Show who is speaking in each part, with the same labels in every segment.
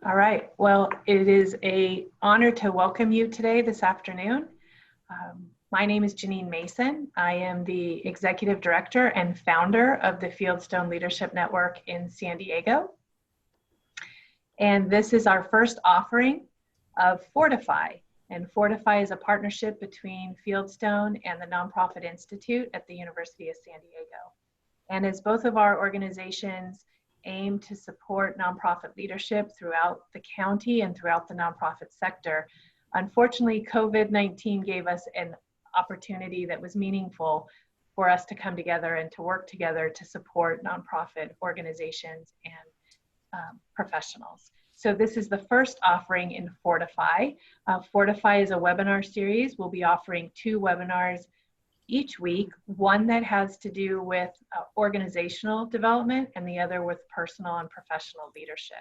Speaker 1: All right. Well, it is an honor to welcome you today, this afternoon. My name is Janine Mason. I am the Executive Director and founder of the Fieldstone Leadership Network in San Diego. And this is our first offering of Fortify. And Fortify is a partnership between Fieldstone and the Nonprofit Institute at the University of San Diego. And as both of our organizations aim to support nonprofit leadership throughout the county and throughout the nonprofit sector, unfortunately, COVID-19 gave us an opportunity that was meaningful for us to come together and to work together to support nonprofit organizations and professionals. So this is the first offering in Fortify. Fortify is a webinar series. We'll be offering 2 webinars each week, one that has to do with organizational development and the other with personal and professional leadership.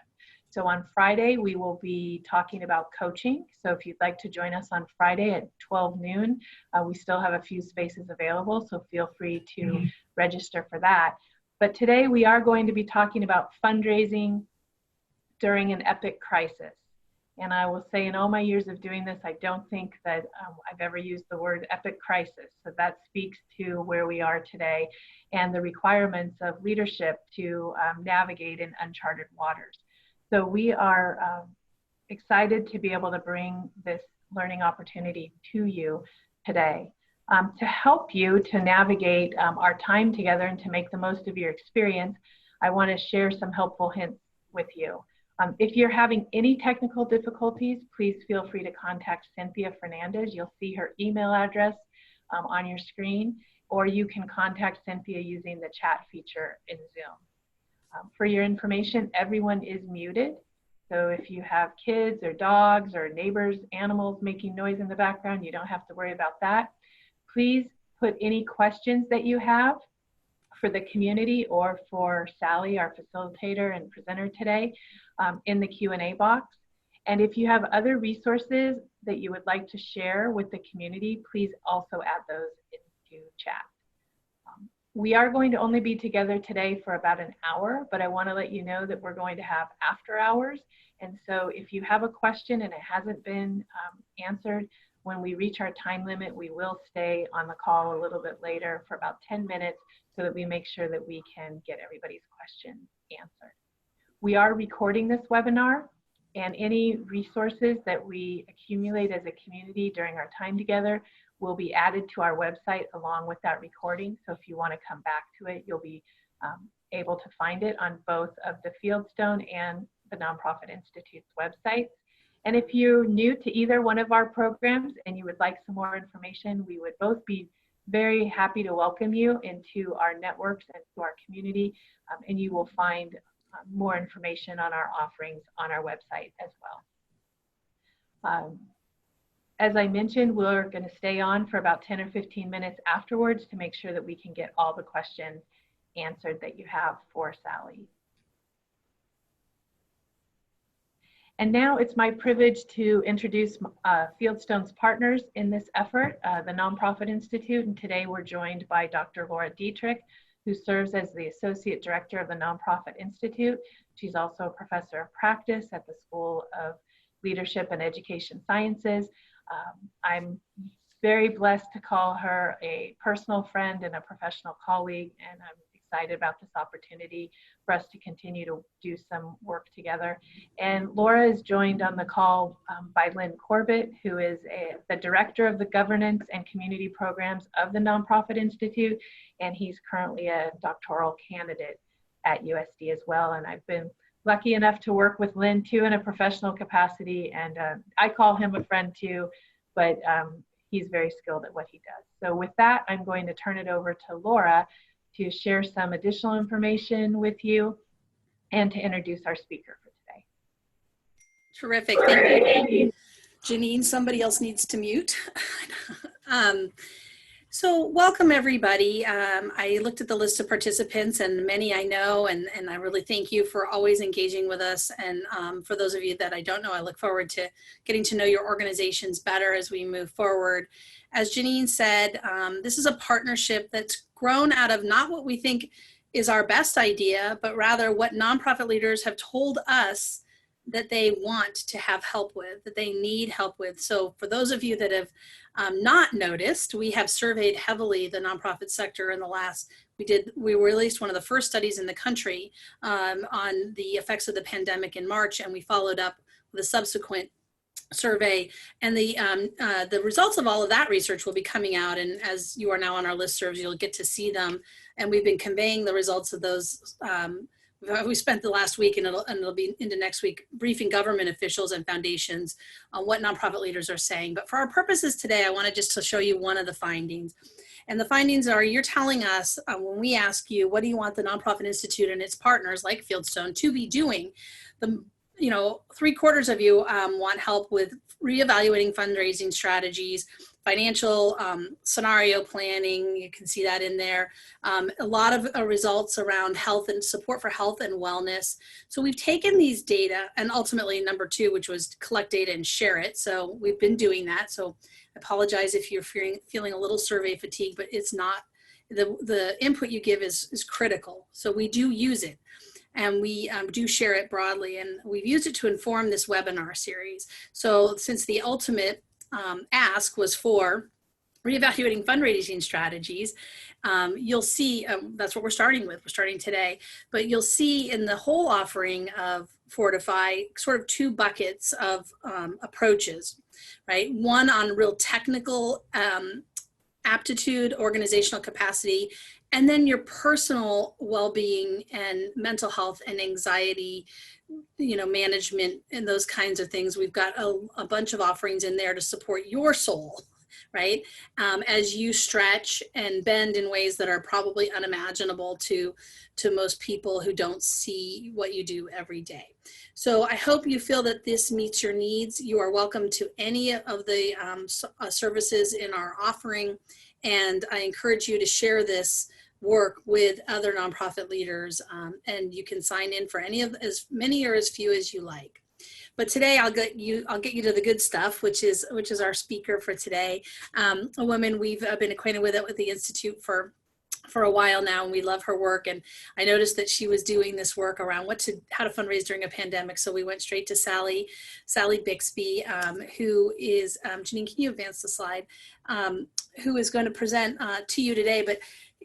Speaker 1: So on Friday, we will be talking about coaching. So if you'd like to join us on Friday at 12 noon, we still have a few spaces available, so feel free to register for that. But today we are going to be talking about fundraising during an epic crisis. And I will say in all my years of doing this, I don't think that I've ever used the word epic crisis. So that speaks to where we are today and the requirements of leadership to navigate in uncharted waters. So we are excited to be able to bring this learning opportunity to you today. To help you to navigate our time together and to make the most of your experience, I want to share some helpful hints with you. If you're having any technical difficulties, please feel free to contact Cynthia Fernandez. You'll see her email address on your screen, or you can contact Cynthia using the chat feature in Zoom. For your information, everyone is muted. So if you have kids or dogs or neighbors, animals making noise in the background, you don't have to worry about that. Please put any questions that you have for the community or for Sally, our facilitator and presenter today, in the Q&A box. And if you have other resources that you would like to share with the community, please also add those into chat. We are going to only be together today for about an hour, but I want to let you know that we're going to have after hours. And so if you have a question and it hasn't been answered, when we reach our time limit, we will stay on the call a little bit later for about 10 minutes so that we make sure that we can get everybody's questions answered. We are recording this webinar, and any resources that we accumulate as a community during our time together will be added to our website along with that recording. So if you want to come back to it, you'll be able to find it on both of the Fieldstone and the Nonprofit Institute's websites. And if you're new to either one of our programs and you would like some more information, we would both be very happy to welcome you into our networks and to our community, and you will find more information on our offerings on our website as well. As I mentioned, we're going to stay on for about 10 or 15 minutes afterwards to make sure that we can get all the questions answered that you have for Sally. And now it's my privilege to introduce Fieldstones Partners in this effort, the Nonprofit Institute. And today we're joined by Dr. Laura Dietrich, who serves as the Associate Director of the Nonprofit Institute. She's also a Professor of Practice at the School of Leadership and Education Sciences. I'm very blessed to call her a personal friend and a professional colleague, and I'm excited about this opportunity for us to continue to do some work together. And Laura is joined on the call by Lynn Corbett, who is the Director of the Governance and Community Programs of the Nonprofit Institute, and he's currently a doctoral candidate at USD as well. And I've been lucky enough to work with Lynn too in a professional capacity, and I call him a friend too, but he's very skilled at what he does. So with that, I'm going to turn it over to Laura to share some additional information with you and to introduce our speaker for today.
Speaker 2: Terrific, thank you. Janine, somebody else needs to mute. So welcome everybody. I looked at the list of participants and many I know, and I really thank you for always engaging with us. And for those of you that I don't know, I look forward to getting to know your organizations better as we move forward. As Janine said, this is a partnership that's grown out of not what we think is our best idea, but rather what nonprofit leaders have told us that they want to have help with, that they need help with. So for those of you that have not noticed, we have surveyed heavily the nonprofit sector in the last, we released one of the first studies in the country on the effects of the pandemic in March, and we followed up with a subsequent survey, and the results of all of that research will be coming out, and as you are now on our listservs, you'll get to see them, and we've been conveying the results of those. We spent the last week, and it'll be into next week, briefing government officials and foundations on what nonprofit leaders are saying. But for our purposes today, I wanted just to show you one of the findings. And the findings are, you're telling us when we ask you, what do you want the Nonprofit Institute and its partners like Fieldstone to be doing? 3/4 of you want help with reevaluating fundraising strategies, financial scenario planning. You can see that in there. A lot of results around health and support for health and wellness. So we've taken these data, and ultimately number 2, which was collect data and share it. So we've been doing that. So I apologize if you're feeling a little survey fatigue, but it's not. The input you give is critical. So we do use it. And we do share it broadly, and we've used it to inform this webinar series. So since the ultimate ask was for reevaluating fundraising strategies, you'll see that's what we're starting with. We're starting today, but you'll see in the whole offering of Fortify sort of 2 buckets of approaches, right? One on real technical aptitude, organizational capacity, and then your personal well-being and mental health and anxiety, management and those kinds of things. We've got a bunch of offerings in there to support your soul, right? As you stretch and bend in ways that are probably unimaginable to most people who don't see what you do every day. So I hope you feel that this meets your needs. You are welcome to any of the services in our offering. And I encourage you to share this work with other nonprofit leaders, and you can sign in for as many or as few as you like. But today I'll get you to the good stuff, which is our speaker for today, a woman we've been acquainted with the Institute for a while now, and we love her work. And I noticed that she was doing this work around how to fundraise during a pandemic. So we went straight to Sally Bixby, who is, Janine, can you advance the slide, who is going to present to you today. But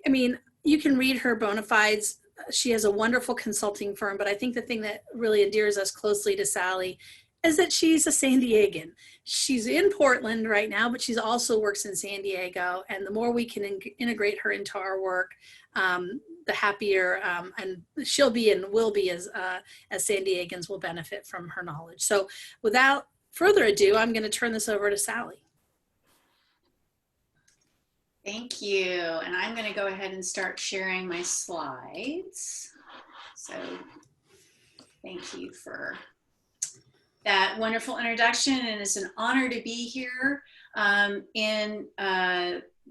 Speaker 2: I mean, you can read her bona fides. She has a wonderful consulting firm, but I think the thing that really endears us closely to Sally is that she's a San Diegan. She's in Portland right now, but she's also works in San Diego. And the more we can integrate her into our work, the happier and she'll be and will be as San Diegans will benefit from her knowledge. So without further ado, I'm going to turn this over to Sally.
Speaker 3: Thank you. And I'm going to go ahead and start sharing my slides. So thank you for that wonderful introduction, and it's an honor to be here.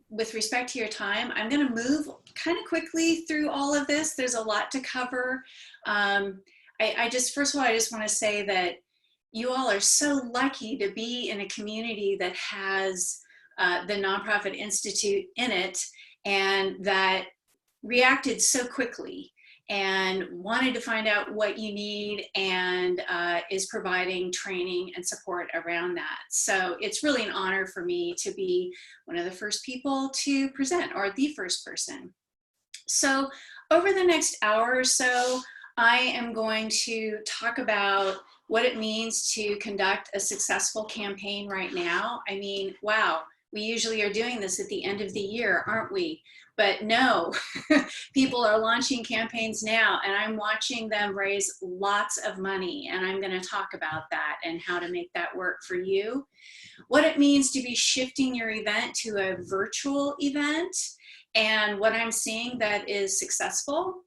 Speaker 3: With respect to your time, I'm going to move kind of quickly through all of this. There's a lot to cover. First of all, I just want to say that you all are so lucky to be in a community that has the Nonprofit Institute in it, and that reacted so quickly and wanted to find out what you need, and is providing training and support around that. So it's really an honor for me to be one of the first people to present, or the first person. So over the next hour or so, I am going to talk about what it means to conduct a successful campaign right now. I mean, wow, we usually are doing this at the end of the year, aren't we? But no, people are launching campaigns now, and I'm watching them raise lots of money, and I'm going to talk about that and how to make that work for you. What it means to be shifting your event to a virtual event, and what I'm seeing that is successful,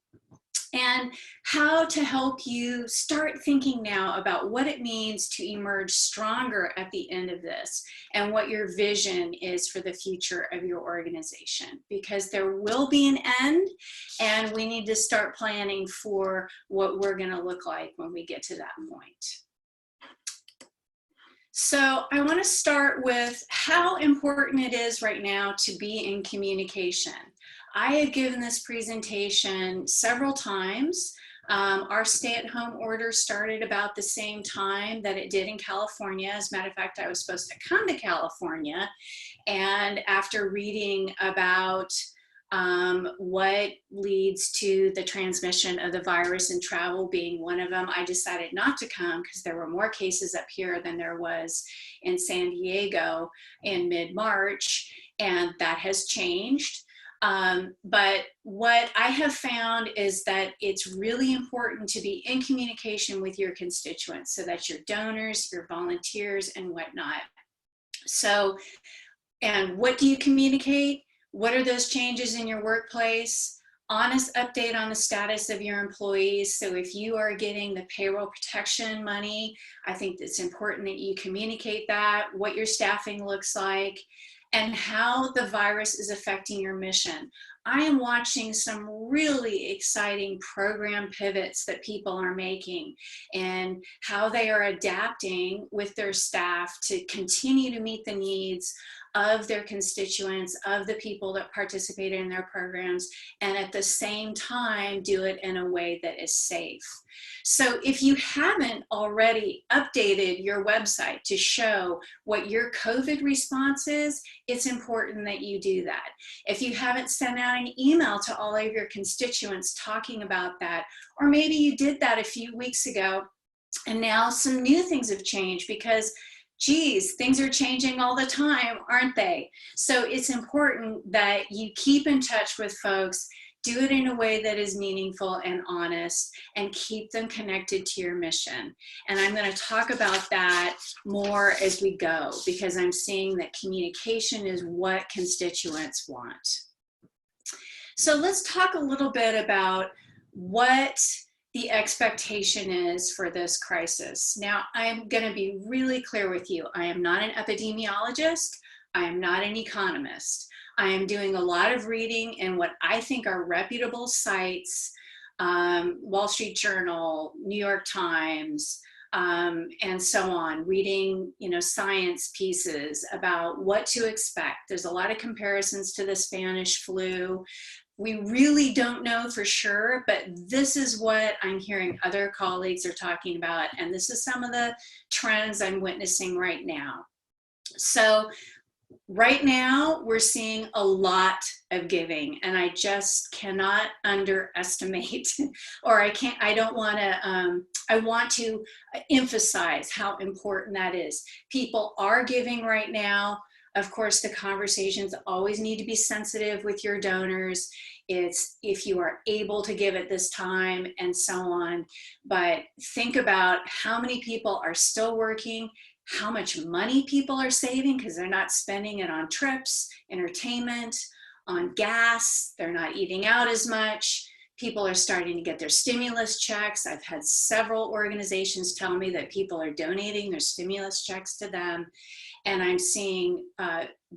Speaker 3: and how to help you start thinking now about what it means to emerge stronger at the end of this, and what your vision is for the future of your organization, because there will be an end, and we need to start planning for what we're going to look like when we get to that point. So I want to start with how important it is right now to be in communication. I have given this presentation several times Our stay-at-home order started about the same time that it did in California. As a matter of fact, I was supposed to come to California, and after reading about what leads to the transmission of the virus and travel being one of them, I decided not to come because there were more cases up here than there was in San Diego in mid-March, and that has changed. But what I have found is that it's really important to be in communication with your constituents, so that's your donors, your volunteers, and whatnot. So, and what do you communicate? What are those changes in your workplace? Honest update on the status of your employees. So if you are getting the payroll protection money, I think it's important that you communicate that, what your staffing looks like, and how the virus is affecting your mission. I am watching some really exciting program pivots that people are making and how they are adapting with their staff to continue to meet the needs of their constituents, of the people that participate in their programs, and at the same time do it in a way that is safe. So if you haven't already updated your website to show what your COVID response is, it's important that you do that. If you haven't sent out an email to all of your constituents talking about that, or maybe you did that a few weeks ago and now some new things have changed because geez, things are changing all the time, aren't they? So it's important that you keep in touch with folks, do it in a way that is meaningful and honest, and keep them connected to your mission. And I'm going to talk about that more as we go, because I'm seeing that communication is what constituents want. So let's talk a little bit about what the expectation is for this crisis. Now, I'm going to be really clear with you. I am not an epidemiologist. I am not an economist. I am doing a lot of reading in what I think are reputable sites, Wall Street Journal, New York Times, and so on, reading, science pieces about what to expect. There's a lot of comparisons to the Spanish flu. We really don't know for sure, but this is what I'm hearing other colleagues are talking about, and this is some of the trends I'm witnessing right now. So right now, we're seeing a lot of giving, and I just cannot underestimate, or I want to emphasize how important that is. People are giving right now. Of course, the conversations always need to be sensitive with your donors. It's if you are able to give at this time and so on. But think about how many people are still working, how much money people are saving because they're not spending it on trips, entertainment, on gas. They're not eating out as much. People are starting to get their stimulus checks. I've had several organizations tell me that people are donating their stimulus checks to them. And I'm seeing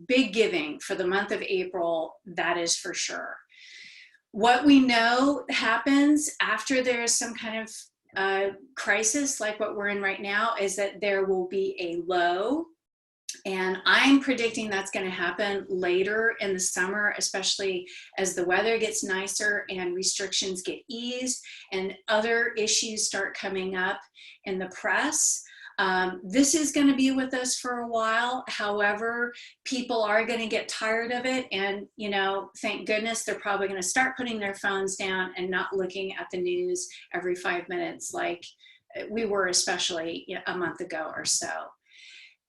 Speaker 3: big giving for the month of April, that is for sure. What we know happens after there's some kind of crisis like what we're in right now is that there will be a low. And I'm predicting that's going to happen later in the summer, especially as the weather gets nicer and restrictions get eased and other issues start coming up in the press. This is going to be with us for a while. However, people are going to get tired of it. And, thank goodness they're probably going to start putting their phones down and not looking at the news every 5 minutes like we were, especially a month ago or so.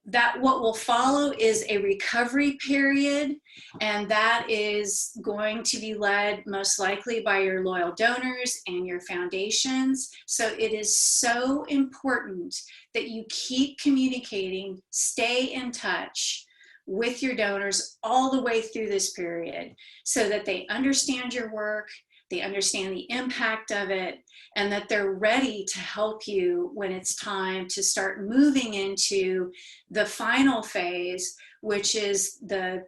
Speaker 3: That what will follow is a recovery period, and that is going to be led most likely by your loyal donors and your foundations. So it is so important that you keep communicating, stay in touch with your donors all the way through this period so that they understand your work, they understand the impact of it, and that they're ready to help you when it's time to start moving into the final phase, which is the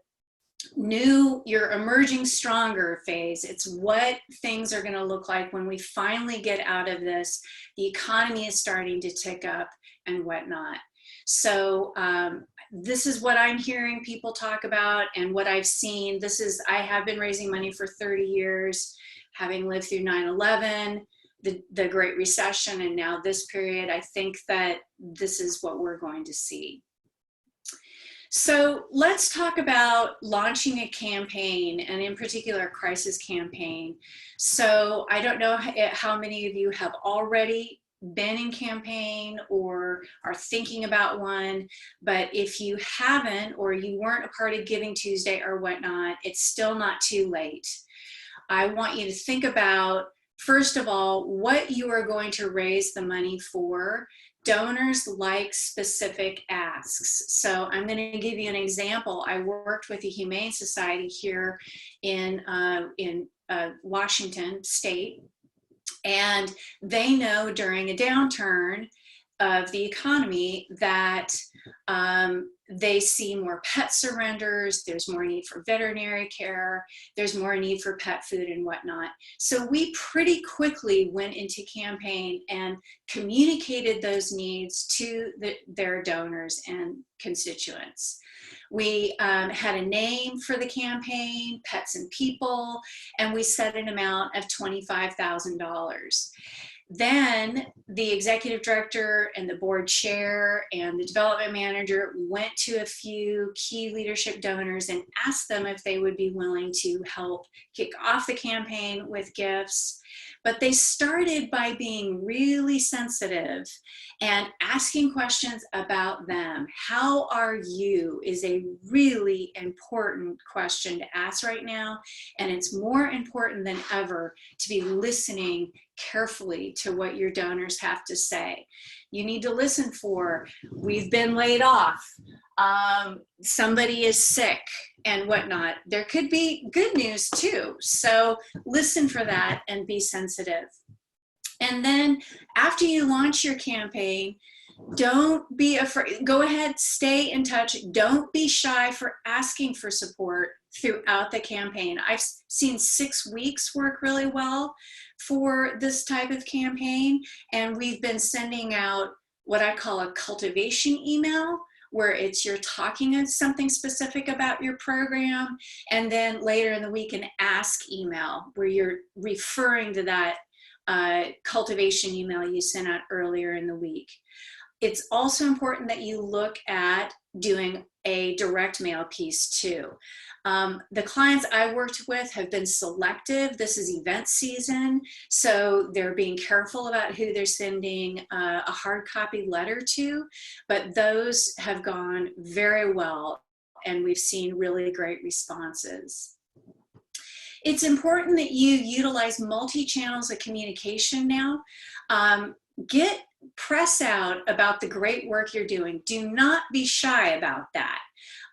Speaker 3: new, you're emerging stronger phase. It's what things are going to look like when we finally get out of this. The economy is starting to tick up and whatnot. So this is what I'm hearing people talk about and what I've seen. I have been raising money for 30 years. Having lived through 9/11, the Great Recession and now this period, I think that this is what we're going to see. So let's talk about launching a campaign, and in particular a crisis campaign. So I don't know how many of you have already been in campaign or are thinking about one, but if you haven't, or you weren't a part of Giving Tuesday or whatnot, it's still not too late. I want you to think about, first of all, what you are going to raise the money for. Donors like specific asks. So I'm going to give you an example. I worked with the Humane Society here in Washington State, and they know during a downturn of the economy that they see more pet surrenders, there's more need for veterinary care, there's more need for pet food and whatnot. So we pretty quickly went into campaign and communicated those needs to their donors and constituents. We had a name for the campaign, Pets and People, and we set an amount of $25,000. Then the executive director and the board chair and the development manager went to a few key leadership donors and asked them if they would be willing to help kick off the campaign with gifts. But they started by being really sensitive and asking questions about them. How are you is a really important question to ask right now. And it's more important than ever to be listening carefully to what your donors have to say. You need to listen for, we've been laid off, somebody is sick and whatnot. There could be good news too. So listen for that and be sensitive. And then after you launch your campaign, don't be afraid. Go ahead, stay in touch. Don't be shy for asking for support throughout the campaign. I've seen 6 weeks work really well for this type of campaign. And we've been sending out what I call a cultivation email, where it's you're talking something specific about your program. And then later in the week, an ask email where you're referring to that cultivation email you sent out earlier in the week. It's also important that you look at doing a direct mail piece too. The clients I worked with have been selective. This is event season, so they're being careful about who they're sending a hard copy letter to, but those have gone very well, and we've seen really great responses. It's important that you utilize multi-channels of communication now. Get press out about the great work you're doing. Do not be shy about that.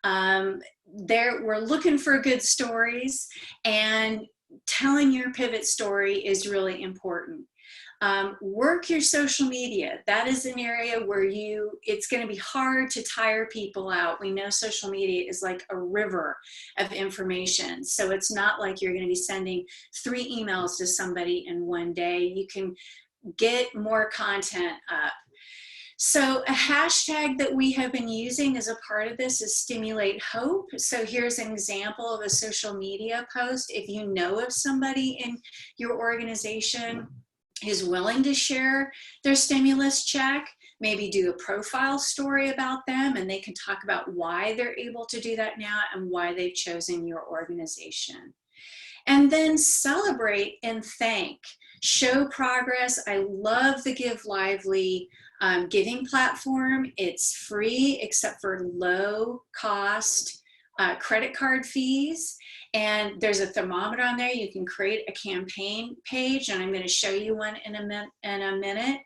Speaker 3: We're looking for good stories, and telling your pivot story is really important. Work your social media. That is an area where it's going to be hard to tire people out. We know social media is like a river of information. So it's not like you're going to be sending 3 emails to somebody in one day. You can get more content up. So a hashtag that we have been using as a part of this is Stimulate Hope. So here's an example of a social media post. If you know of somebody in your organization who's willing to share their stimulus check, maybe do a profile story about them, and they can talk about why they're able to do that now and why they've chosen your organization. And then celebrate and thank. Show progress. I love the Give Lively giving platform. It's free except for low cost credit card fees. And there's a thermometer on there. You can create a campaign page, and I'm going to show you one in a minute.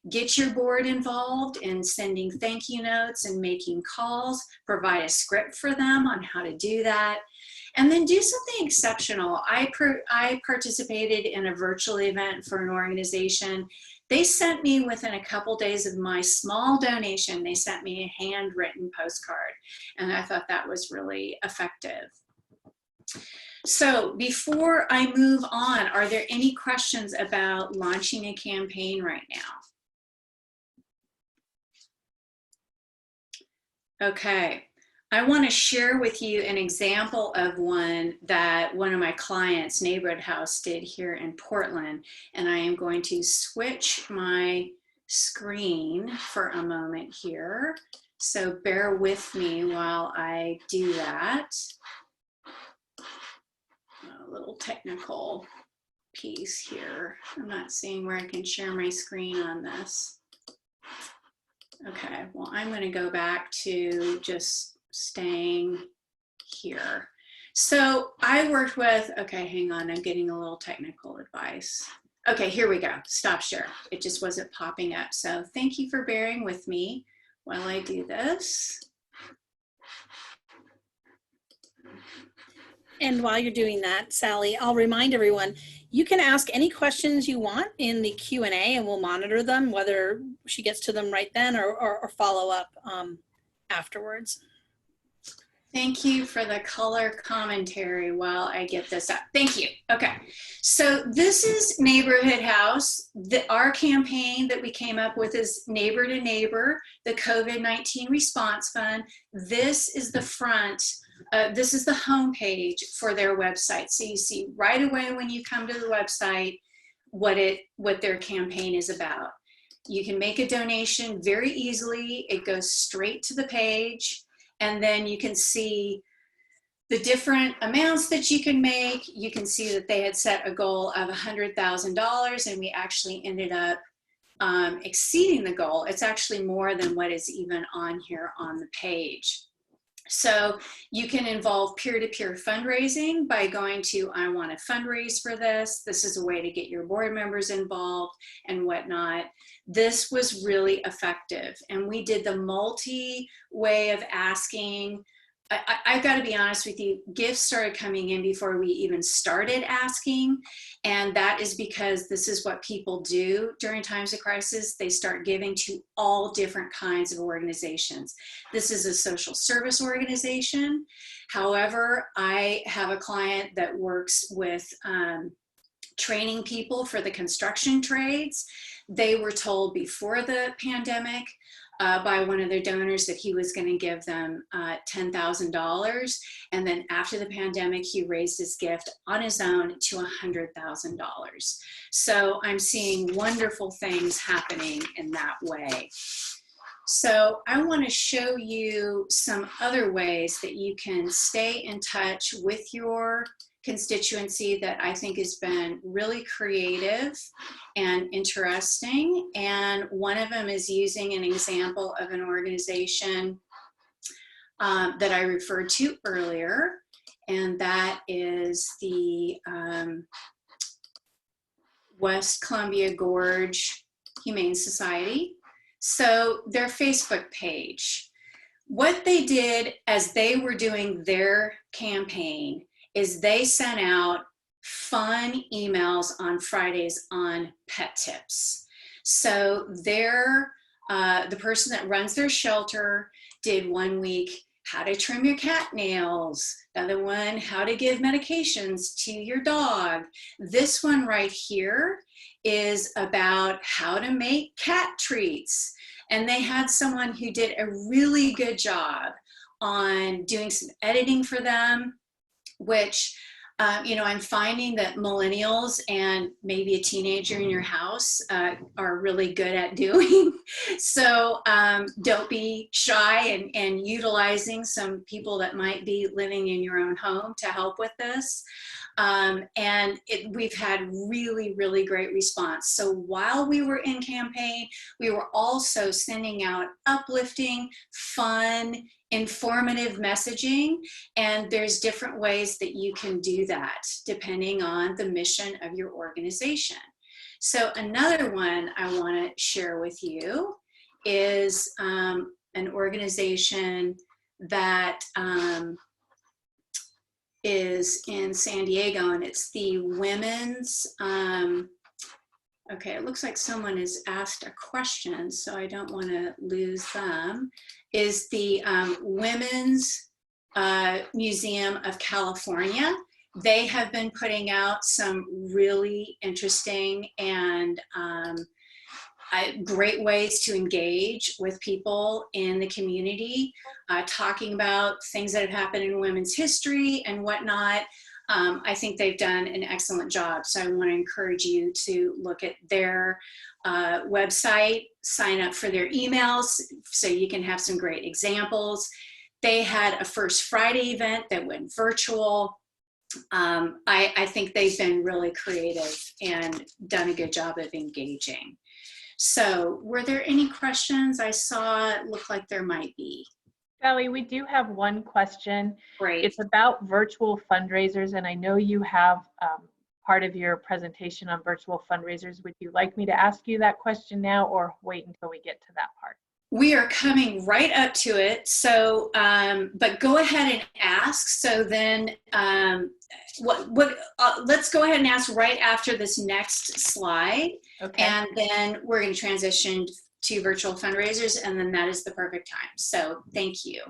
Speaker 3: Get your board involved in sending thank you notes and making calls. Provide a script for them on how to do that. And then do something exceptional. I participated in a virtual event for an organization. They sent me, within a couple days of my small donation, they sent me a handwritten postcard. And I thought that was really effective. So before I move on, are there any questions about launching a campaign right now? Okay. I want to share with you an example of one that one of my clients, Neighborhood House, did here in Portland. And I am going to switch my screen for a moment here. So bear with me while I do that. A little technical piece here. I'm not seeing where I can share my screen on this. Okay, well, I'm going to go back to just staying here. So I worked with, okay, hang on, I'm getting a little technical advice. Okay, here we go, stop share. It just wasn't popping up. So thank you for bearing with me while I do this.
Speaker 2: And while you're doing that, Sally, I'll remind everyone, you can ask any questions you want in the Q&A and we'll monitor them, whether she gets to them right then or follow up afterwards.
Speaker 3: Thank you for the color commentary while I get this up. Thank you. Okay, so this is Neighborhood House. Our campaign that we came up with is Neighbor to Neighbor, the COVID-19 Response Fund. This is the front, this is the homepage for their website. So you see right away when you come to the website what their campaign is about. You can make a donation very easily. It goes straight to the page. And then you can see the different amounts that you can make. You can see that they had set a goal of $100,000 and we actually ended up exceeding the goal. It's actually more than what is even on here on the page. So you can involve peer-to-peer fundraising by going to, I want to fundraise for this. This is a way to get your board members involved and whatnot. This was really effective. And we did the multi-way of asking. I've got to be honest with you, gifts started coming in before we even started asking. And that is because this is what people do during times of crisis. They start giving to all different kinds of organizations. This is a social service organization. However, I have a client that works with training people for the construction trades. They were told before the pandemic by one of their donors that he was going to give them $10,000. And then after the pandemic, he raised his gift on his own to $100,000. So I'm seeing wonderful things happening in that way. So I want to show you some other ways that you can stay in touch with your constituency that I think has been really creative and interesting. And one of them is using an example of an organization that I referred to earlier, and that is the West Columbia Gorge Humane Society. So their Facebook page, what they did as they were doing their campaign is they sent out fun emails on Fridays on pet tips. So the person that runs their shelter did one week how to trim your cat nails, another one how to give medications to your dog. This one right here is about how to make cat treats. And they had someone who did a really good job on doing some editing for them, which, I'm finding that millennials and maybe a teenager in your house are really good at doing. So don't be shy and utilizing some people that might be living in your own home to help with this. We've had really, really great response. So while we were in campaign, we were also sending out uplifting, fun, informative messaging, and there's different ways that you can do that depending on the mission of your organization. So another one I want to share with you is an organization that is in San Diego, and it's the women's, okay, it looks like someone has asked a question, so I don't want to lose them, is the Women's Museum of California. They have been putting out some really interesting and great ways to engage with people in the community, talking about things that have happened in women's history and whatnot. I think they've done an excellent job. So I want to encourage you to look at their website, sign up for their emails so you can have some great examples. They had a First Friday event that went virtual. I think they've been really creative and done a good job of engaging. So were there any questions? I saw it look like there might be.
Speaker 1: Sally, we do have one question.
Speaker 3: Great.
Speaker 1: It's about virtual fundraisers, and I know you have part of your presentation on virtual fundraisers. Would you like me to ask you that question now or wait until we get to that part?
Speaker 3: We are coming right up to it. So, but go ahead and ask. So then let's go ahead and ask right after this next slide.
Speaker 1: Okay.
Speaker 3: And then we're going to transition to virtual fundraisers, and then that is the perfect time. So thank you.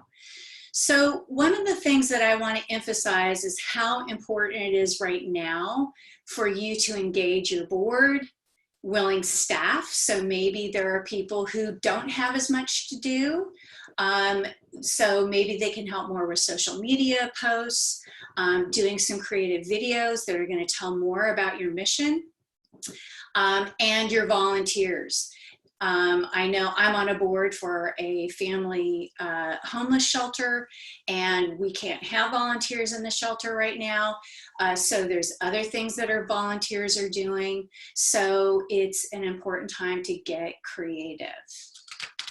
Speaker 3: So one of the things that I want to emphasize is how important it is right now for you to engage your board, willing staff. So maybe there are people who don't have as much to do. So maybe they can help more with social media posts, doing some creative videos that are going to tell more about your mission, and your volunteers. I know I'm on a board for a family homeless shelter, and we can't have volunteers in the shelter right now. So there's other things that our volunteers are doing. So it's an important time to get creative.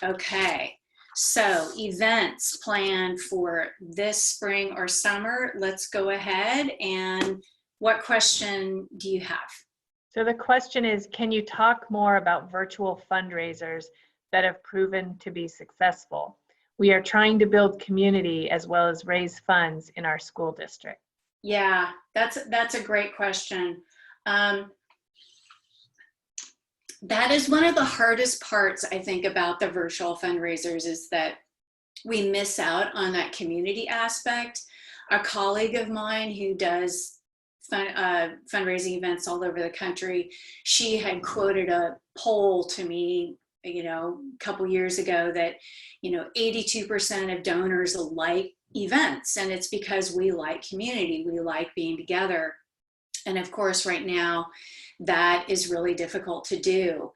Speaker 3: Okay, so events planned for this spring or summer. Let's go ahead, and what question do you have?
Speaker 1: So the question is, can you talk more about virtual fundraisers that have proven to be successful? We are trying to build community as well as raise funds in our school district.
Speaker 3: Yeah, that's a great question. That is one of the hardest parts, I think, about the virtual fundraisers, is that we miss out on that community aspect. A colleague of mine who does fundraising events all over the country, she had quoted a poll to me, a couple years ago that, 82% of donors like events, and it's because we like community, we like being together. And of course, right now, that is really difficult to do.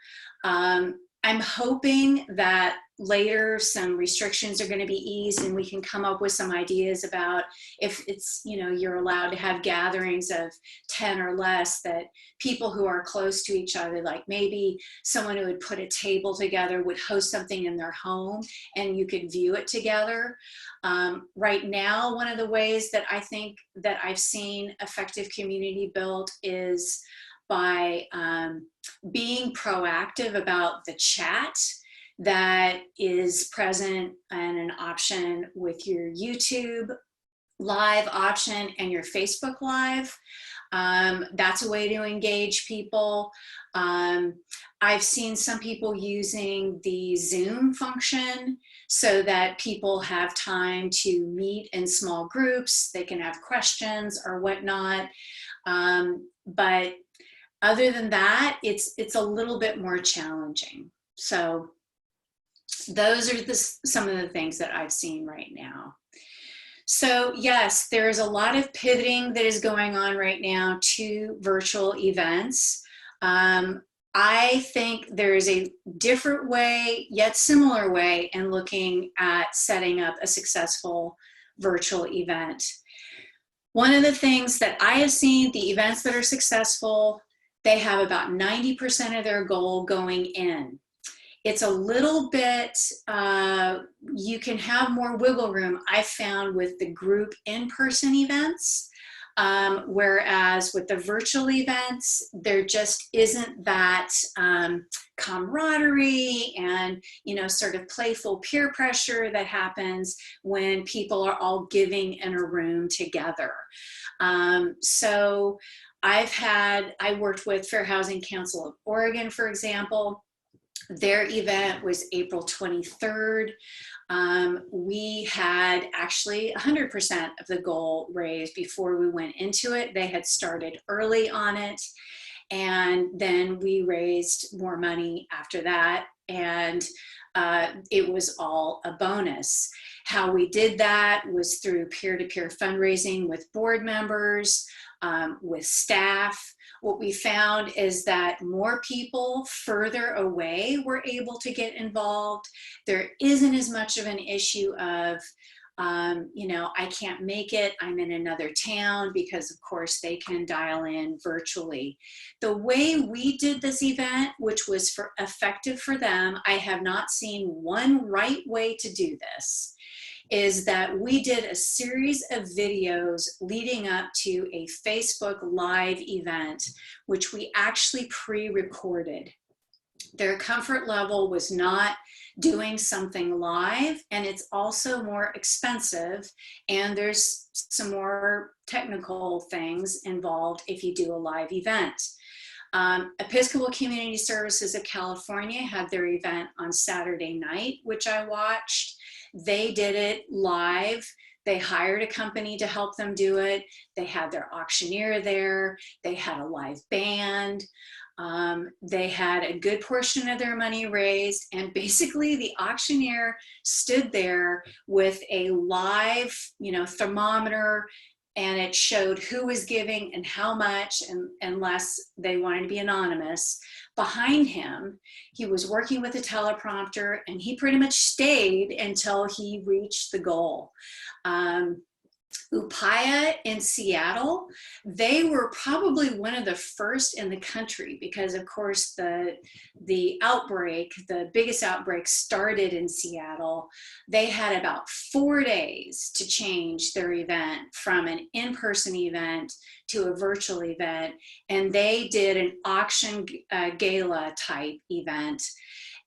Speaker 3: I'm hoping that later some restrictions are going to be eased and we can come up with some ideas about if it's, you're allowed to have gatherings of 10 or less, that people who are close to each other, like maybe someone who would put a table together would host something in their home and you could view it together. Right now, one of the ways that I think that I've seen effective community built is by being proactive about the chat that is present and an option with your YouTube live option and your Facebook live. That's a way to engage people. I've seen some people using the Zoom function so that people have time to meet in small groups. They can have questions or whatnot. But other than that, it's a little bit more challenging. So those are some of the things that I've seen right now. So yes, there's a lot of pivoting that is going on right now to virtual events. I think there is a different way, yet similar way, in looking at setting up a successful virtual event. One of the things that I have seen, the events that are successful, they have about 90% of their goal going in. It's a little bit, you can have more wiggle room, I found, with the group in-person events, whereas with the virtual events, there just isn't that camaraderie and, sort of playful peer pressure that happens when people are all giving in a room together. So I worked with Fair Housing Council of Oregon, for example. Their event was April 23rd. We had actually 100% of the goal raised before we went into it. They had started early on it. And then we raised more money after that. And it was all a bonus. How we did that was through peer-to-peer fundraising with board members, with staff. What we found is that more people further away were able to get involved. There isn't as much of an issue of, you know, I can't make it, I'm in another town, because of course they can dial in virtually. The way we did this event, which was effective for them, I have not seen one right way to do this, is that we did a series of videos leading up to a Facebook Live event, which we actually pre-recorded. Their comfort level was not doing something live, and it's also more expensive, and there's some more technical things involved if you do a live event. Episcopal Community Services of California had their event on Saturday night, which I watched. They did it live. They hired a company to help them do it. They had their auctioneer there. They had a live band. They had a good portion of their money raised, and basically the auctioneer stood there with a live, you know, thermometer, and it showed who was giving and how much, and unless they wanted to be anonymous. Behind him, he was working with a teleprompter, and he pretty much stayed until he reached the goal. Upaya in Seattle, they were probably one of the first in the country, because of course the outbreak, the biggest outbreak, started in Seattle. They had about 4 days to change their event from an in-person event to a virtual event, and they did an auction gala type event.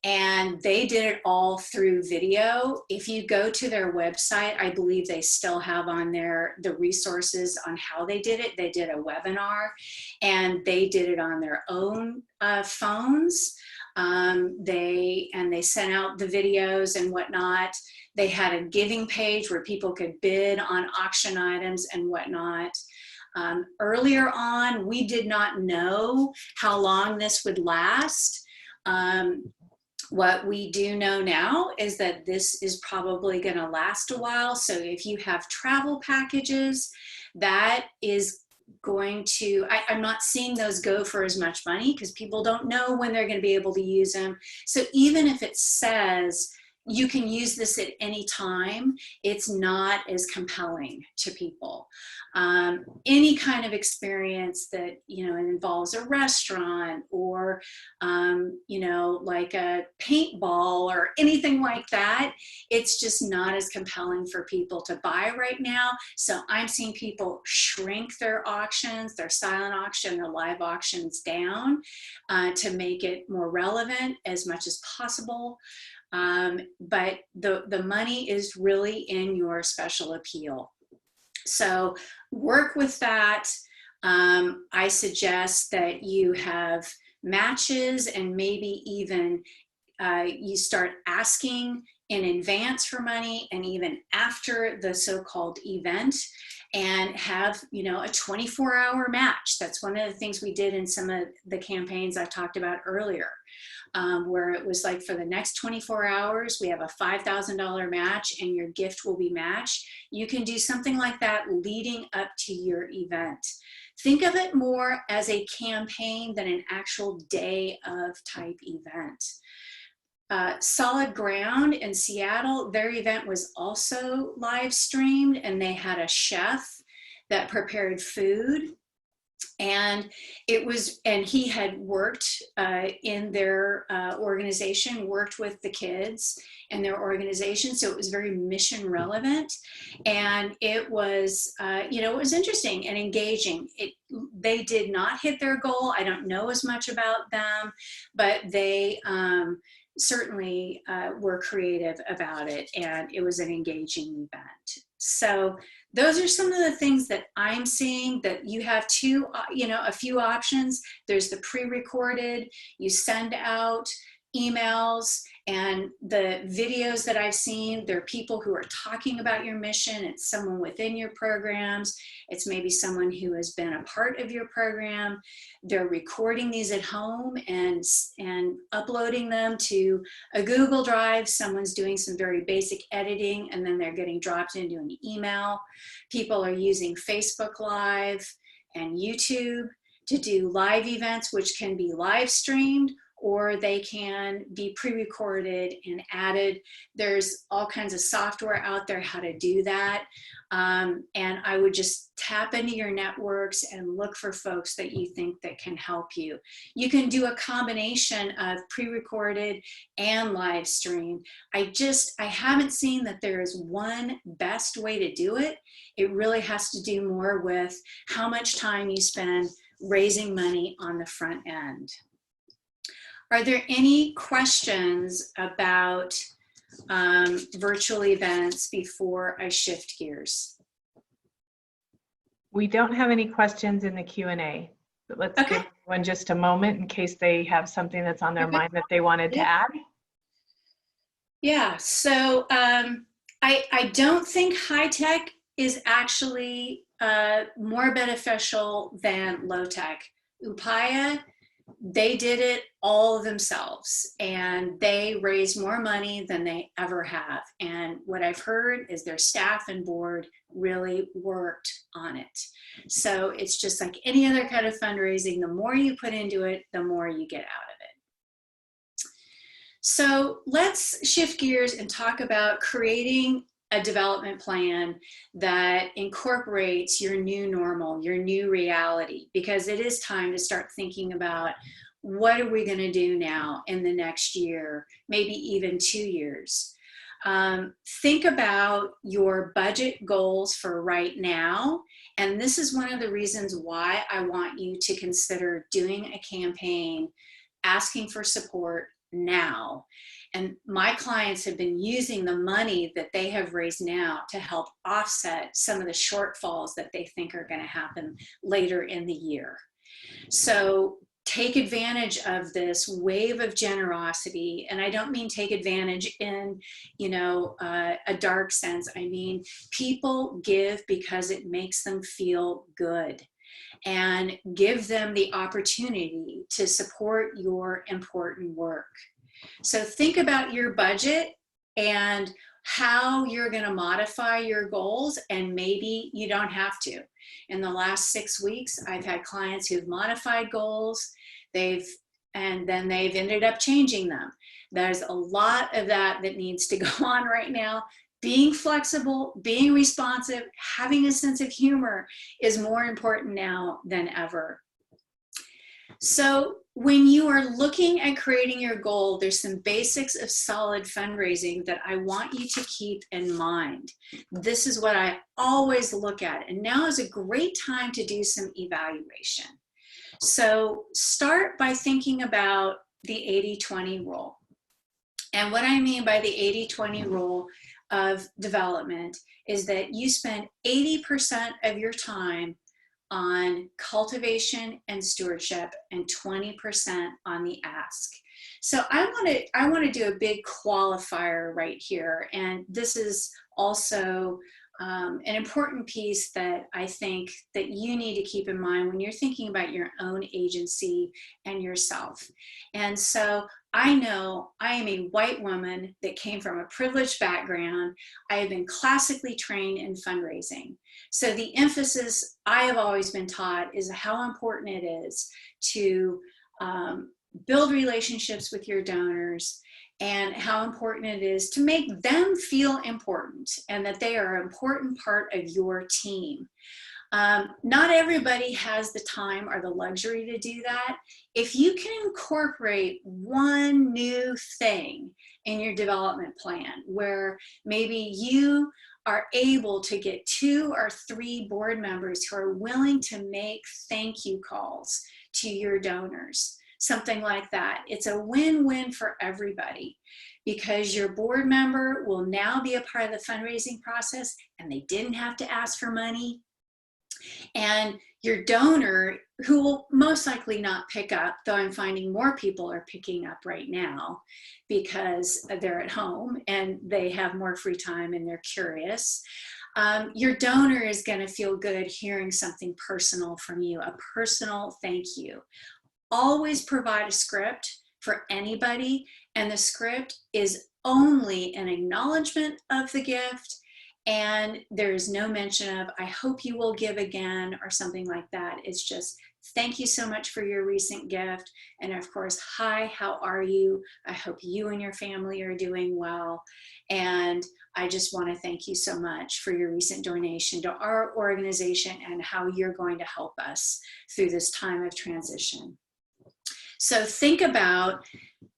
Speaker 3: And they did it all through video. If you go to their website, I believe they still have on there the resources on how they did it. They did a webinar, and they did it on their own phones. They sent out the videos and whatnot. They had a giving page where people could bid on auction items and whatnot. Earlier on, we did not know how long this would last. What we do know now is that this is probably going to last a while. So if you have travel packages, that is going to, I'm not seeing those go for as much money, because people don't know when they're going to be able to use them. So even if it says you can use this at any time, it's not as compelling to people. Any kind of experience that, you know, involves a restaurant or, you know, like a paintball or anything like that, it's just not as compelling for people to buy right now. So I'm seeing people shrink their auctions, their silent auction, their live auctions down to make it more relevant as much as possible. But the money is really in your special appeal. So work with that. I suggest that you have matches, and maybe even you start asking in advance for money, and even after the so-called event, and have, you know, a 24-hour match. That's one of the things we did in some of the campaigns I talked about earlier. Where it was like, for the next 24 hours, we have a $5,000 match and your gift will be matched. You can do something like that leading up to your event. Think of it more as a campaign than an actual day of type event. Solid Ground in Seattle, their event was also live streamed, and they had a chef that prepared food. And it was, and he had worked in their organization, worked with the kids in their organization. So it was very mission relevant. And it was, you know, it was interesting and engaging. They did not hit their goal. I don't know as much about them, but they certainly were creative about it. And it was an engaging event. So those are some of the things that I'm seeing, that you have two, you know, a few options. There's the pre-recorded, you send out emails, And the videos that I've seen, there are people who are talking about your mission. It's someone within your programs. It's maybe someone who has been a part of your program. They're recording these at home and uploading them to a Google Drive. Someone's doing some very basic editing, and then they're getting dropped into an email. People are using Facebook Live and YouTube to do live events, which can be live streamed, or they can be pre-recorded and added. There's all kinds of software out there how to do that. And I would just tap into your networks and look for folks that you think that can help you. You can do a combination of pre-recorded and live stream. I haven't seen that there is one best way to do it. It really has to do more with how much time you spend raising money on the front end. Are there any questions about virtual events before I shift gears?
Speaker 1: We don't have any questions in the Q&A, but let's give everyone just a moment in case they have something that's on their mind that they wanted to add.
Speaker 3: Yeah, so I don't think high tech is actually more beneficial than low tech. Upaya, they did it all themselves, and they raised more money than they ever have. And what I've heard is their staff and board really worked on it. So it's just like any other kind of fundraising. The more you put into it, the more you get out of it. So let's shift gears and talk about creating a development plan that incorporates your new normal, your new reality, because it is time to start thinking about what are we going to do now in the next year, maybe even 2 years. Think about your budget goals for right now. And this is one of the reasons why I want you to consider doing a campaign, asking for support now. And my clients have been using the money that they have raised now to help offset some of the shortfalls that they think are going to happen later in the year. So take advantage of this wave of generosity. And I don't mean take advantage in, a dark sense. I mean, people give because it makes them feel good, and give them the opportunity to support your important work. So think about your budget and how you're going to modify your goals, and maybe you don't have to. In the last 6 weeks, I've had clients who've modified goals, and then they've ended up changing them. There's a lot of that needs to go on right now. Being flexible, being responsive, having a sense of humor is more important now than ever. So when you are looking at creating your goal, there's some basics of solid fundraising that I want you to keep in mind. This is what I always look at, and now is a great time to do some evaluation. So start by thinking about the 80-20 rule. And what I mean by the 80-20 rule of development is that you spend 80% of your time on cultivation and stewardship and 20% on the ask. So I want to do a big qualifier right here, and this is also an important piece that I think that you need to keep in mind when you're thinking about your own agency and yourself. And so I know I am a white woman that came from a privileged background. I have been classically trained in fundraising. So the emphasis I have always been taught is how important it is to build relationships with your donors, and how important it is to make them feel important and that they are an important part of your team. Not everybody has the time or the luxury to do that. If you can incorporate one new thing in your development plan, where maybe you are able to get 2 or 3 board members who are willing to make thank you calls to your donors, something like that. It's a win-win for everybody, because your board member will now be a part of the fundraising process and they didn't have to ask for money. And your donor, who will most likely not pick up, though I'm finding more people are picking up right now because they're at home and they have more free time and they're curious. Your donor is going to feel good hearing something personal from you, a personal thank you. Always provide a script for anybody, and the script is only an acknowledgement of the gift, and there is no mention of, I hope you will give again, or something like that. It's just, thank you so much for your recent gift. And of course, hi, how are you? I hope you and your family are doing well. And I just want to thank you so much for your recent donation to our organization and how you're going to help us through this time of transition. So think about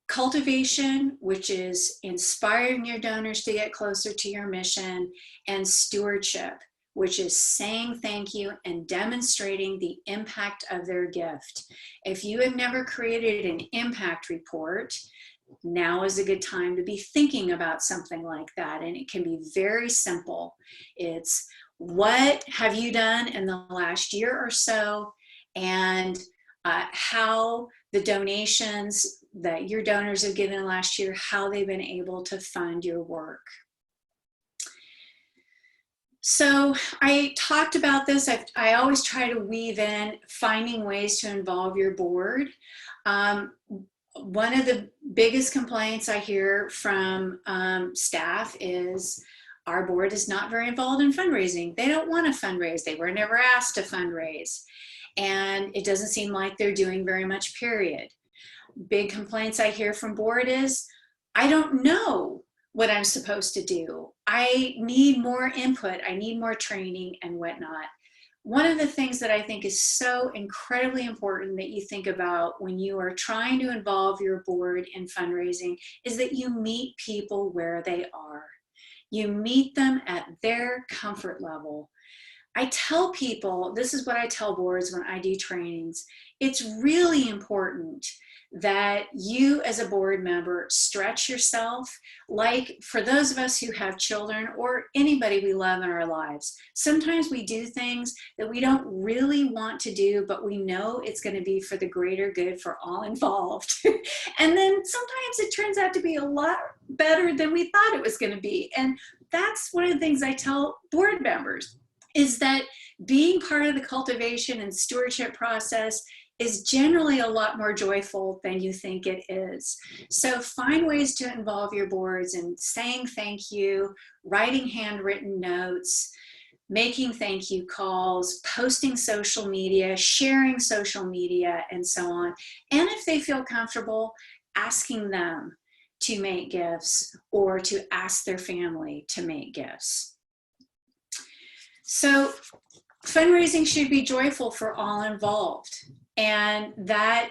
Speaker 3: cultivation, which is inspiring your donors to get closer to your mission, and stewardship, which is saying thank you and demonstrating the impact of their gift. If you have never created an impact report, now is a good time to be thinking about something like that. And it can be very simple. It's, what have you done in the last year or so, and how the donations that your donors have given last year, how they've been able to fund your work. So I talked about this. I always try to weave in finding ways to involve your board. One of the biggest complaints I hear from staff is our board is not very involved in fundraising. They don't want to fundraise. They were never asked to fundraise. And it doesn't seem like they're doing very much, period. Big complaints I hear from board is, I don't know what I'm supposed to do. I need more input. I need more training and whatnot. One of the things that I think is so incredibly important that you think about when you are trying to involve your board in fundraising is that you meet people where they are. You meet them at their comfort level. I tell people, this is what I tell boards when I do trainings, it's really important that you as a board member stretch yourself. Like for those of us who have children or anybody we love in our lives, sometimes we do things that we don't really want to do, but we know it's going to be for the greater good for all involved. And then sometimes it turns out to be a lot better than we thought it was going to be. And that's one of the things I tell board members, is that being part of the cultivation and stewardship process is generally a lot more joyful than you think it is. So find ways to involve your boards in saying thank you, writing handwritten notes, making thank you calls, posting social media, sharing social media, and so on. And if they feel comfortable, asking them to make gifts or to ask their family to make gifts. So fundraising should be joyful for all involved. And that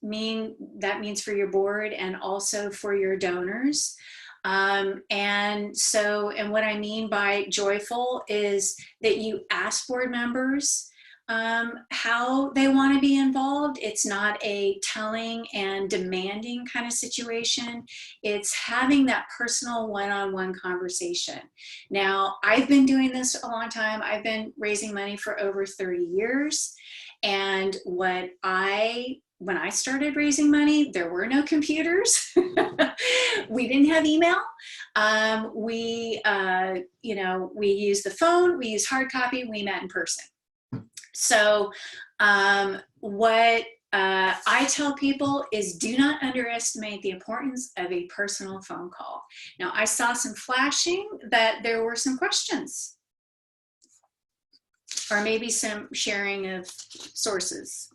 Speaker 3: means for your board and also for your donors. And what I mean by joyful is that you ask board members how they want to be involved. It's not a telling and demanding kind of situation. It's having that personal one-on-one conversation. Now, I've been doing this a long time. I've been raising money for over 30 years. And when I started raising money, there were no computers. We didn't have email. We used the phone, we used hard copy, we met in person. So what I tell people is, do not underestimate the importance of a personal phone call. Now, I saw some flashing that there were some questions, or maybe some sharing of sources.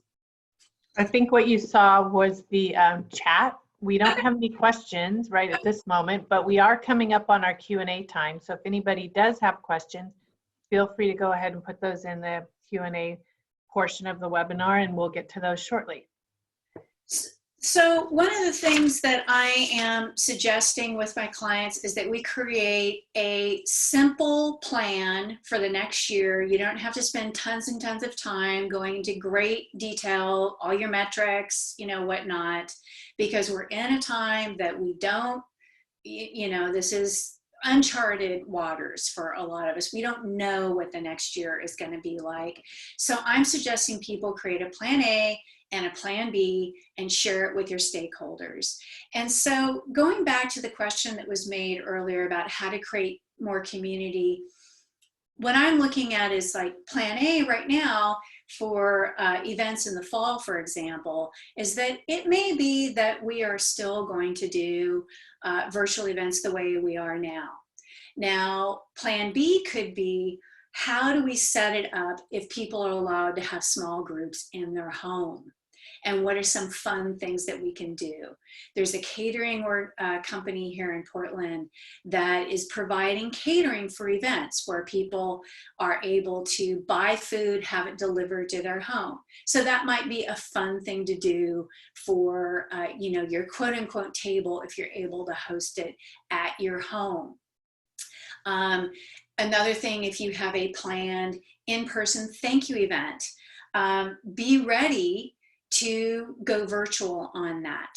Speaker 1: I think what you saw was the chat. We don't have any questions right at this moment, but we are coming up on our Q&A time. So if anybody does have questions, feel free to go ahead and put those in the Q&A portion of the webinar, and we'll get to those shortly.
Speaker 3: So one of the things that I am suggesting with my clients is that we create a simple plan for the next year. You don't have to spend tons and tons of time going into great detail, all your metrics, whatnot, because we're in a time that we don't, this is uncharted waters for a lot of us. We don't know what the next year is going to be like. So I'm suggesting people create a plan A and a plan B and share it with your stakeholders. And so going back to the question that was made earlier about how to create more community, what I'm looking at is like plan A right now for events in the fall, for example, is that it may be that we are still going to do virtual events the way we are now. Now, plan B could be, how do we set it up if people are allowed to have small groups in their home? And what are some fun things that we can do? There's a catering company here in Portland that is providing catering for events where people are able to buy food, have it delivered to their home. So that might be a fun thing to do for your quote unquote table if you're able to host it at your home. Another thing, if you have a planned in-person thank you event, be ready to go virtual on that.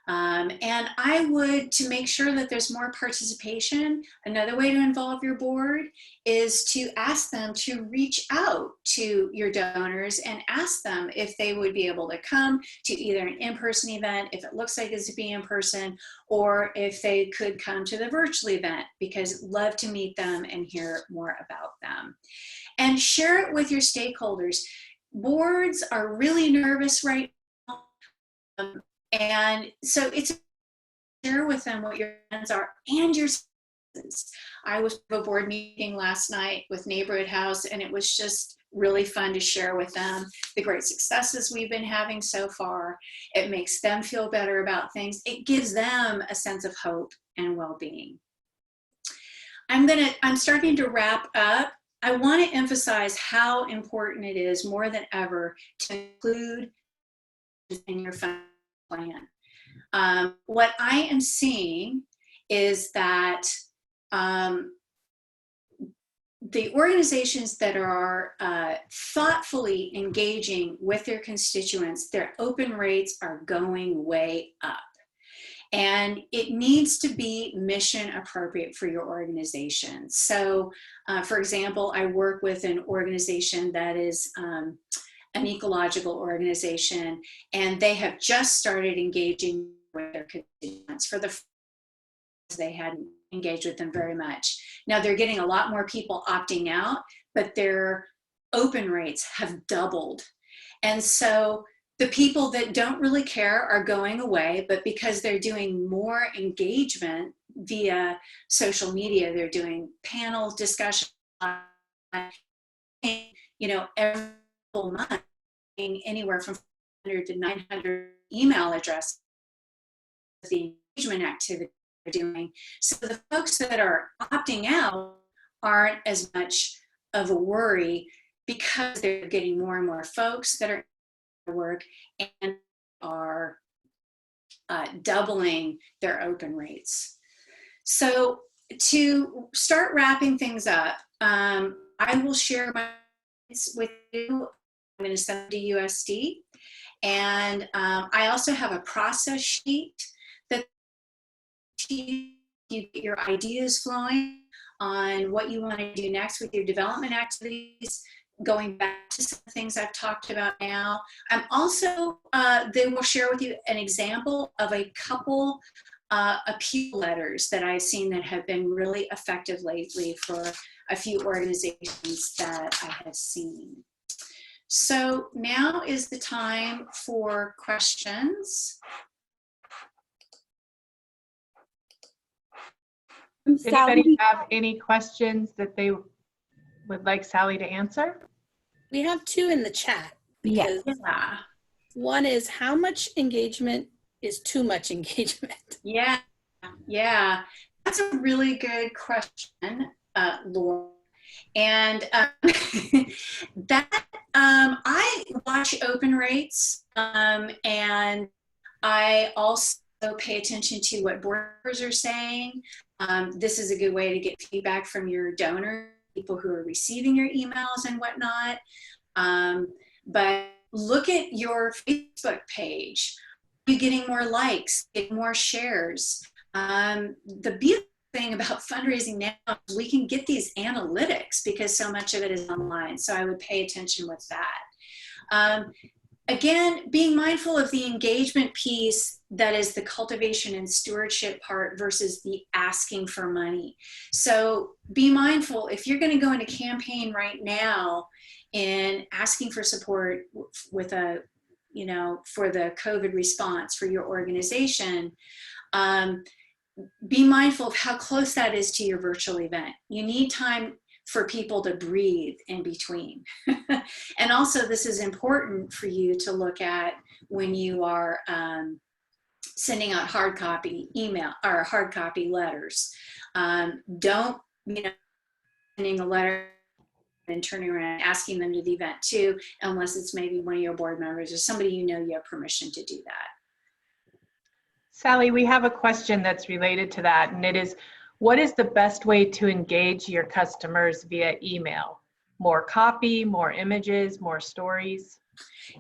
Speaker 3: And I would, to make sure that there's more participation, another way to involve your board is to ask them to reach out to your donors and ask them if they would be able to come to either an in-person event, if it looks like it's to be in person, or if they could come to the virtual event, because love to meet them and hear more about them. And share it with your stakeholders. Boards are really nervous right now. And so it's share with them what your plans are and your citizens. I was at a board meeting last night with Neighborhood House, and it was just really fun to share with them the great successes we've been having so far. It makes them feel better about things. It gives them a sense of hope and well-being. I'm starting to wrap up. I want to emphasize how important it is more than ever to include in your plan. What I am seeing is that the organizations that are thoughtfully engaging with their constituents, their open rates are going way up. And it needs to be mission appropriate for your organization. So, for example, I work with an organization that is an ecological organization, and they have just started engaging with their constituents. For the first, they hadn't engaged with them very much. Now they're getting a lot more people opting out, but their open rates have doubled. And so the people that don't really care are going away, but because they're doing more engagement via social media, they're doing panel discussions, every month, anywhere from 500 to 900 email addresses, the engagement activity they're doing. So the folks that are opting out aren't as much of a worry because they're getting more and more folks that are in work and are doubling their open rates. So to start wrapping things up, I will share my with you. I'm going to send to USD. And I also have a process sheet that you get your ideas flowing on what you want to do next with your development activities, going back to some things I've talked about now. I'm also, then we'll share with you an example of a couple appeal letters that I've seen that have been really effective lately for a few organizations that I have seen. So now is the time for questions.
Speaker 1: Does anybody have any questions that they would like Sally to answer?
Speaker 2: We have two in the chat.
Speaker 3: Yeah.
Speaker 2: One is, how much engagement is too much engagement?
Speaker 3: Yeah. That's a really good question, Laura. And that I watch open rates, and I also pay attention to what board members are saying. This is a good way to get feedback from your donors, people who are receiving your emails and whatnot. But look at your Facebook page. Are you getting more likes, getting more shares? The beautiful thing about fundraising now is we can get these analytics because so much of it is online. So I would pay attention with that. Again, being mindful of the engagement piece that is the cultivation and stewardship part versus the asking for money. So be mindful if you're going to go into campaign right now in asking for support with a, you know, for the COVID response for your organization, be mindful of how close that is to your virtual event. You need time for people to breathe in between. And also this is important for you to look at when you are sending out hard copy email or hard copy letters. Don't, you know, sending a letter and turning around asking them to the event too, unless it's maybe one of your board members or somebody you know you have permission to do that.
Speaker 1: Sally, we have a question that's related to that, and it is, what is the best way to engage your customers via email? More copy, more images, more stories?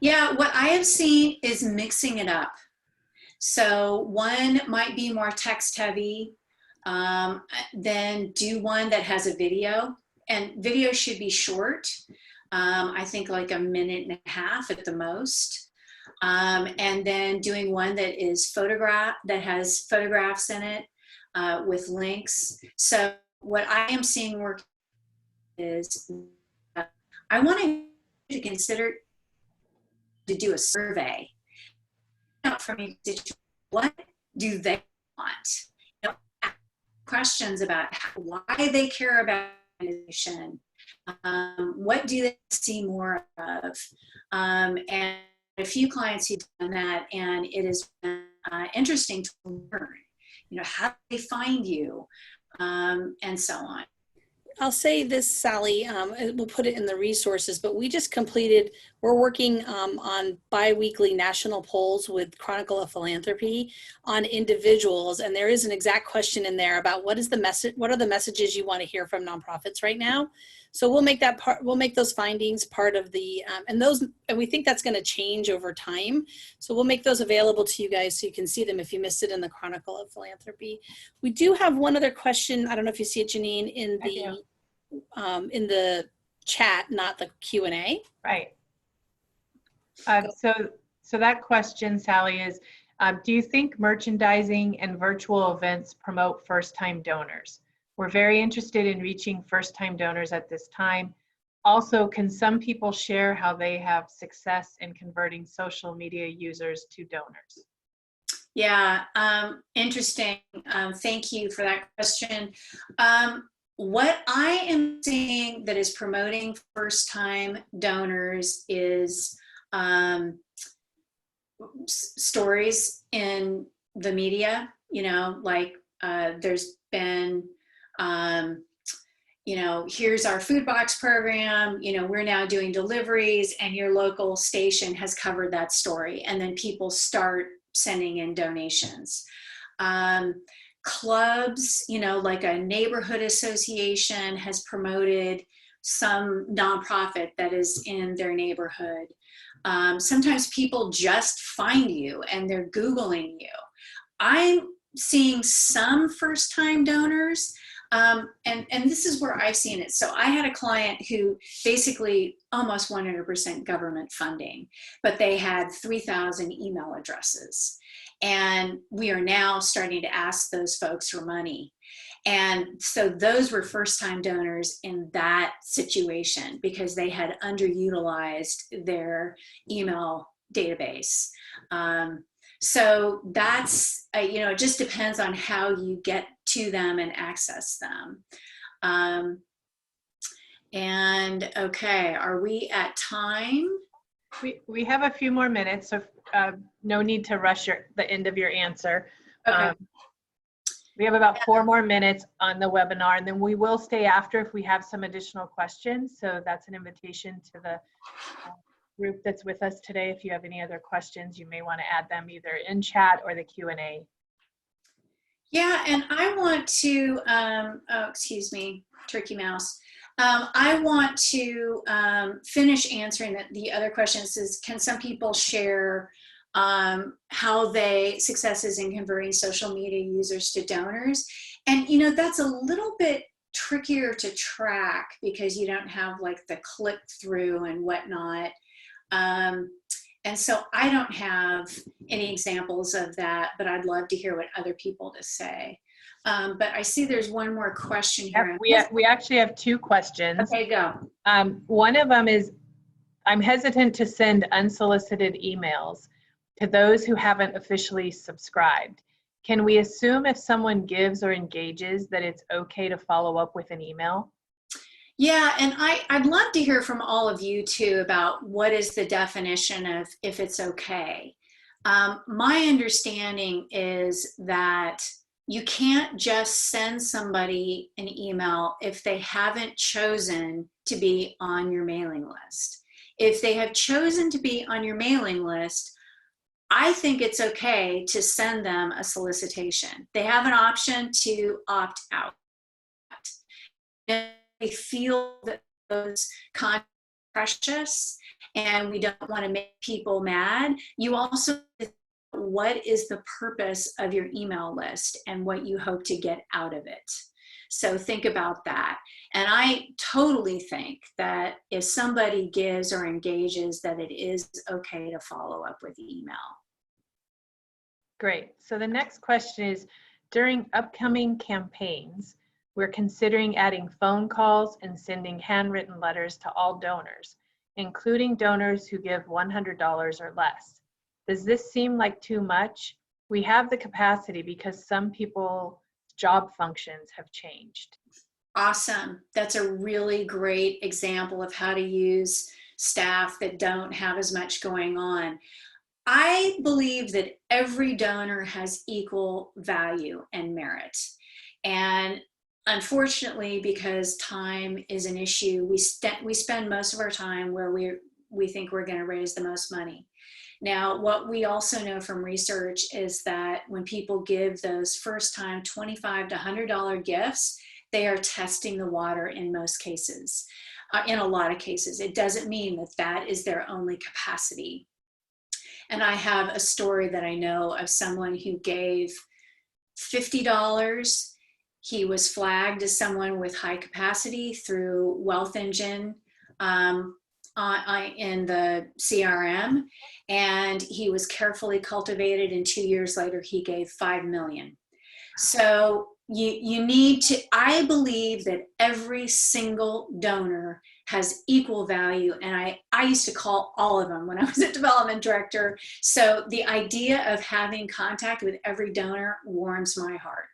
Speaker 3: Yeah, what I have seen is mixing it up. So one might be more text heavy, then do one that has a video, and video should be short. I think like a minute and a half at the most. And then doing one that is that has photographs in it with links. So what I am seeing work is I want to consider to do a survey for me. What do they want? You know, ask questions about why they care about organization. What do they see more of? And a few clients who've done that, and it has been interesting to learn. You know, how do they find you, and so on.
Speaker 2: I'll say this, Sally, we'll put it in the resources, but we just completed, we're working on bi-weekly national polls with Chronicle of Philanthropy on individuals. And there is an exact question in there about what is the message, what are the messages you want to hear from nonprofits right now? So we'll make that part, we'll make those findings part of the, and we think that's going to change over time. So we'll make those available to you guys so you can see them if you missed it in the Chronicle of Philanthropy. We do have one other question. I don't know if you see it, Janine, in the chat, not the Q&A.
Speaker 1: Right. So that question, Sally, is, do you think merchandising and virtual events promote first-time donors? We're very interested in reaching first-time donors at this time. Also, can some people share how they have success in converting social media users to donors?
Speaker 3: Yeah, interesting. Thank you for that question. What I am seeing that is promoting first-time donors is stories in the media. You know, like there's been, you know, here's our food box program, you know, we're now doing deliveries, and your local station has covered that story. And then people start sending in donations. Clubs, you know, like a neighborhood association has promoted some nonprofit that is in their neighborhood. Sometimes people just find you and they're Googling you. I'm seeing some first-time donors, and this is where I've seen it. So I had a client who basically almost 100% government funding, but they had 3,000 email addresses. And we are now starting to ask those folks for money. And so those were first-time donors in that situation because they had underutilized their email database. So that's, you know, it just depends on how you get to them and access them. And okay, are we at time?
Speaker 1: We have a few more minutes, so no need to rush the end of your answer.
Speaker 3: Okay.
Speaker 1: We have about 4 more minutes on the webinar, and then we will stay after if we have some additional questions. So that's an invitation to the group that's with us today. If you have any other questions, you may want to add them either in chat or the Q&A.
Speaker 3: Yeah, and I want to, oh, excuse me, Turkey Mouse. I want to finish answering the other questions. Is, can some people share how they successes in converting social media users to donors. And, you know, that's a little bit trickier to track because you don't have like the click through and whatnot. And so I don't have any examples of that, but I'd love to hear what other people to say. But I see there's one more question here.
Speaker 1: We actually have two questions.
Speaker 3: Okay, go.
Speaker 1: One of them is, I'm hesitant to send unsolicited emails to those who haven't officially subscribed. Can we assume if someone gives or engages that it's okay to follow up with an email?
Speaker 3: Yeah, and I'd love to hear from all of you too about what is the definition of if it's okay. My understanding is that you can't just send somebody an email if they haven't chosen to be on your mailing list. If they have chosen to be on your mailing list, I think it's okay to send them a solicitation. They have an option to opt out. If they feel that those content are precious and we don't want to make people mad, you also, what is the purpose of your email list and what you hope to get out of it? So think about that. And I totally think that if somebody gives or engages, that it is okay to follow up with email.
Speaker 1: Great. So the next question is, during upcoming campaigns, we're considering adding phone calls and sending handwritten letters to all donors, including donors who give $100 or less. Does this seem like too much? We have the capacity because some people's job functions have changed.
Speaker 3: Awesome. That's a really great example of how to use staff that don't have as much going on. I believe that every donor has equal value and merit. And unfortunately, because time is an issue, we spend most of our time where we think we're going to raise the most money. Now, what we also know from research is that when people give those first time $25 to $100 gifts, they are testing the water in most cases. In a lot of cases, it doesn't mean that that is their only capacity. And I have a story that I know of someone who gave $50. He was flagged as someone with high capacity through Wealth Engine in the CRM, and he was carefully cultivated, and 2 years later he gave $5 million. So you need to, I believe that every single donor has equal value, and I used to call all of them when I was a development director. So the idea of having contact with every donor warms my heart.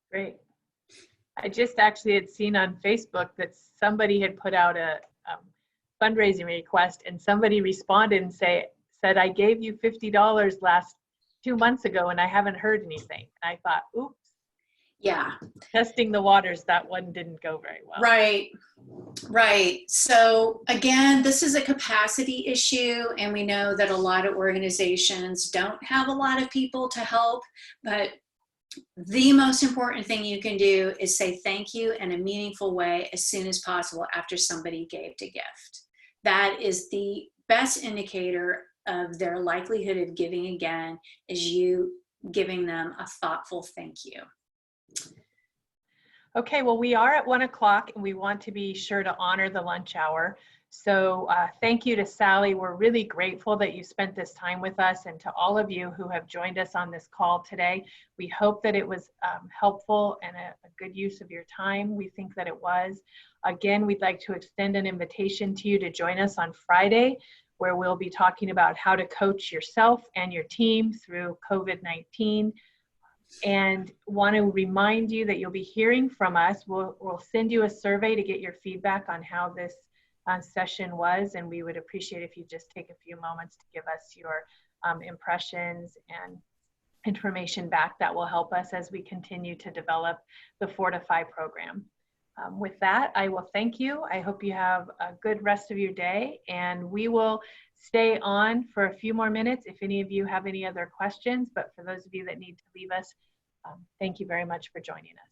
Speaker 1: Great. I just actually had seen on Facebook that somebody had put out a fundraising request, and somebody responded and said, I gave you $50 last 2 months ago and I haven't heard anything. And I thought, oops.
Speaker 3: Yeah.
Speaker 1: Testing the waters, that one didn't go very well.
Speaker 3: Right. Right. So again, this is a capacity issue, and we know that a lot of organizations don't have a lot of people to help, but the most important thing you can do is say thank you in a meaningful way as soon as possible after somebody gave a gift. That is the best indicator of their likelihood of giving again, is you giving them a thoughtful thank you.
Speaker 1: Okay, well, we are at 1 o'clock and we want to be sure to honor the lunch hour. So thank you to Sally. We're really grateful that you spent this time with us, and to all of you who have joined us on this call today. We hope that it was helpful and a good use of your time. We think that it was. Again, we'd like to extend an invitation to you to join us on Friday, where we'll be talking about how to coach yourself and your team through COVID-19. And want to remind you that you'll be hearing from us. We'll send you a survey to get your feedback on how this session was, and we would appreciate if you just take a few moments to give us your impressions and information back. That will help us as we continue to develop the Fortify program. With that, I will thank you. I hope you have a good rest of your day, and we will stay on for a few more minutes if any of you have any other questions. But for those of you that need to leave us, thank you very much for joining us.